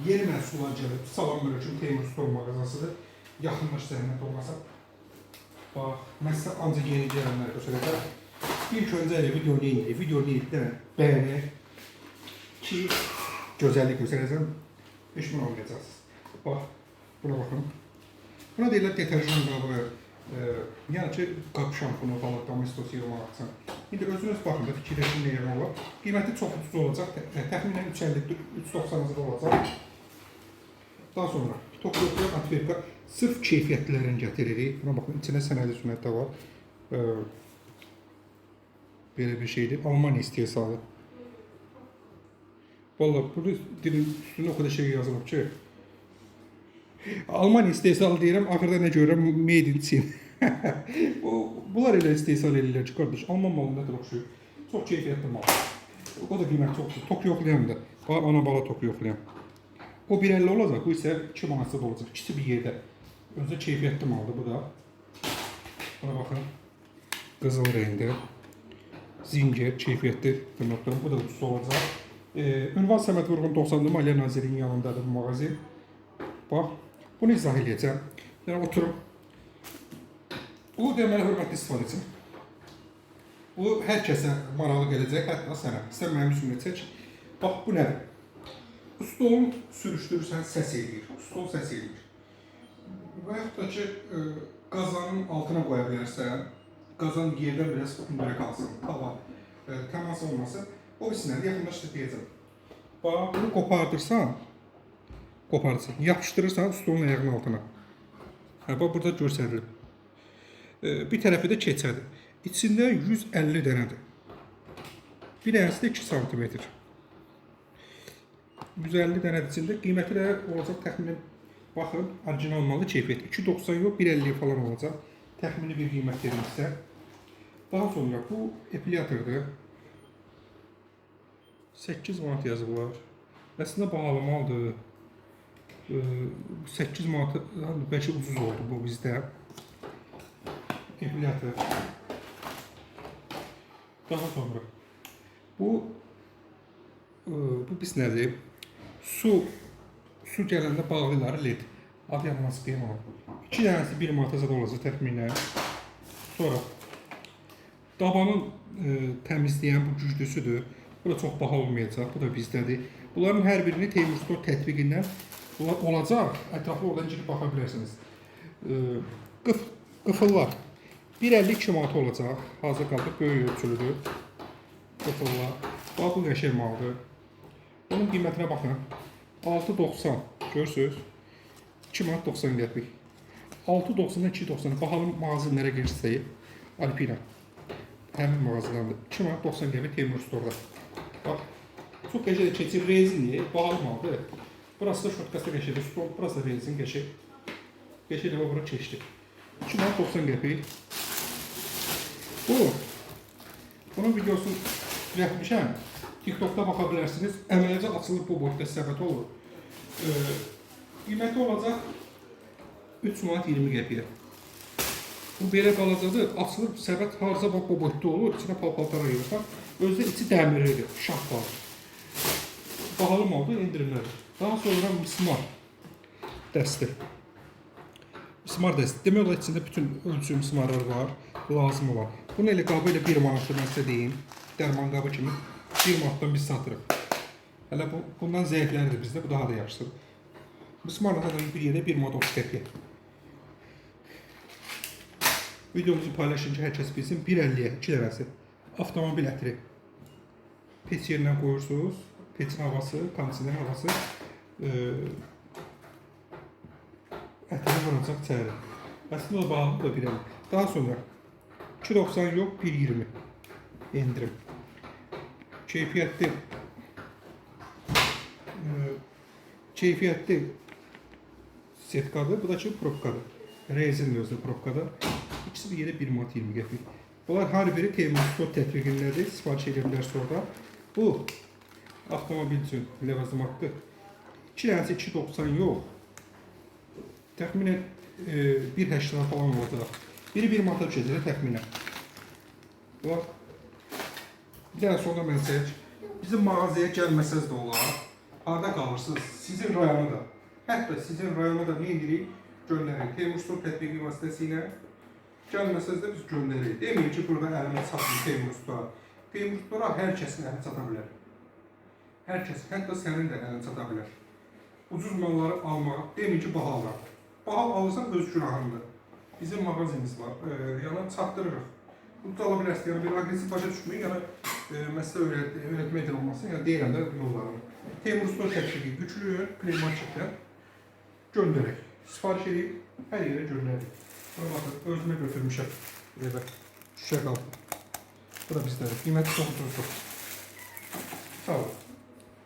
Yeni məhsullar gəlib. Salamünaleyküm, Teymur Store mağazasıdır. Yaxınlaş zəhmət olmasa. Bax, mən sizə ancaq yeni gələnləri göstərəcəm. İlk öncə videonu indirik. Videonu indikdən bəyənək ki, gözəllik göstərəcəm. Heç bunu almayacaqsınız. Bax, buna baxın. Buna deyirlər deterjan qabı. Yəni ki, qap şampunu, balıq domestos yığmaq üçün. İndi özünüz baxın da fikirləşin nə yerə olar. Qiyməti çox ucuz olacaq. Təxminən 350-390 olacaq. Daha sonra Tokyo Antwerpə sırf keyfiyyətlərini gətiririk. Buna baxın, içində sənədi sünnət də var. Belə bir şeydir. Almanya istehsalı. Vallahi burada dilin üstünde o kadar şey yazılıb ki. Almanya istehsalı deyirəm, axırda nə görürəm, made in Çin. Bunlar elə istehsal edirlər ki, qardaş, Alman malında da oxşuyur. Çox keyfiyyətli mal. O da qiymət çoxdur. Tok yoxlayan da. Ana bala tok yoxlayan. O 1.50 olacaq, bu isə 2 manatda olacaq. İkisi bir yerdə. Özü keyfiyyətli maldır bu da. Buna baxın. Qızıl rəngdə. Zinger, keyfiyyətli dırnaqlarım. Bu da ucuz olacaq. Ünvan Səməd Vurğun 90-lı Maliyyə Nazirinin yanındadır bu mağazin. Bax, bunu izah edəcəm. Yəni, oturum. Bu deməli hörmətli istifadəçi. Bu hər kəsə maraqlı gələcək, hətta sənə. Sən mənim üstümdə çək. Bax, bu nədir? Bu stolun sürüşdürürsən, səs eləyir. Stol səs eləyir. Və yaxud da ki, qazanın altına qoya bilərsən. Qazan yerdən biraz hündürə qalsın. Tava təmas olmasın. O isinədir, yaxınlaşdır deyəcəm. Bax, bunu qopardırsan, yapışdırırsan stolun ayağının altına. Bax, burada göstərilib. Bir tərəfi də keçədir. İçində 150 dənədir. Bir dənəsi də 2 cm. 150 dənədir içində. Qiyməti də olacaq təxminən, baxın, orijinal malı keyfiyyət. 2.90 yox, 1.50 falan olacaq. Təxmini bir qiymət verim sizə. Daha sonra bu epilatordur. 8 manat yazıblar. Əslində bahalı maldır. 8 manat bəlkə ucuz oldu bu bizdə. Epilator. Daha sonra bu biz nədir? Su gələndə bağlayırlar led. Adı yanılmaz qiyam olur. 2 dənəsi 1 manata zad olacaq təxminən. Sonra dabanın təmizləyən bu güclüsüdür. Bu da çox baha olmayacaq. Bu da bizdədir. Bunların hər birini Teymur Store tətbiqindən olacaq. Ətraflı oradan girib baxa bilərsiniz. Qıfıllar. 1.52 manat olacaq. Hazır qaldı. Böyük ölçülüdür. Qıfıllar. Bax, bu qəşəng maldır. Bunun qiymətinə baxın. 6.90. Görürsünüz? 2 manat 90 qəpik. 6.90-dan 2.90. Bahalı mağazinlərə girsək, Alpina. Həmin mağazadandır. 2 manat 90 qəpik Teymur Store'da. Bax, çox qəşəng keçir. Rezinli, bahalı maldır. Burası da şortkası qəşəngdir. Stol, burası da rezin qəşəng. Qəşəng də bura keçdi. 2 manat 90 qəpik. Bunun videosunu düzəltmişəm. TikTok'da baxa bilərsiniz. Əmələcə açılır bu boyda səbət olur. Qiyməti olacaq 3 manat 20 qəpiyə. Bu belə qalacadır. Açılır səbət harca bax bu boyda olur. İçinə palpaltara yığırsan. Özdə içi dəmirlidir. Şah var. Bahalı maldır, indirimlidir. Daha sonra mismar dəsti. Mismar dəsti. Demək olar içində bütün ölçü mismarlar var. Lazım olan. Bunu elə qabı ilə 1 manatda mən sizə deyim. Dərman qabı kimi 1 manatdan biz satırıq. Hələ bundan zəifləridir bizdə. Bu daha da yaxşıdır. Mismarla da bir yerdə 1 manat 30 qəpiyə. Videomuzu paylaşın ki, hər kəs bilsin. 1.50-yə 2 dənəsi. Avtomobil ətri. Peç yerinə qoyursunuz. Peçin havası, kondisyoner havası ətini vuracaq içəri. Əslində o bağlı da 1.50. Daha sonra 2.90 yox, 1.20 endirim. Keyfiyyətli setkadır. Bu da ki, probkadır. Rezin özü probkadır. İkisi bir yerə 1 manat 20 qəpik. Bunlar hər biri Teymur Store tətbiqindədir. Sifariş edə bilərsiniz orada. Bu avtomobil üçün ləvazimatdır. 2 dənəsi 2.90 yox. Təxminən 1.80 falan olacaq. Biri 1 manata düşəcək təxminən. Bax. Bir dənə sonra mən çək. Bizim mağazaya gəlməsəz də olar. harda qalırsınız? Sizin rayona da. Hətta sizin rayona da ne edirik? Göndəririk. Teymur Store tətbiqi vasitəsilə gəlməsəz də biz göndəririk. Deməyin ki, burada əlimə çatmır Teymur Store. Teymur Store hər kəsin əlinə çata bilər. Hər kəs, hətta sənin də əlinə çata bilər. Ucuz malları almağa, deməyin ki, baha alar. Baha alırsan öz günahındır. Bizim mağazimiz var, yəni çatdırırıq. Bu da ala bilərsin, yəni bir agresif başa düşməyin, yəni məsələ öyrətmək olmasın, yəni deyirəm də yollarını. Teymur Store tətbiqi güclü, pneumatikdən göndərək. Sifariş edib, hər yerə göndərik. Buna baxın, özümə götürmüşəm. Buraya şüşə qaldı. Bu da bizdə. Qiyməti çox. Sağ olun.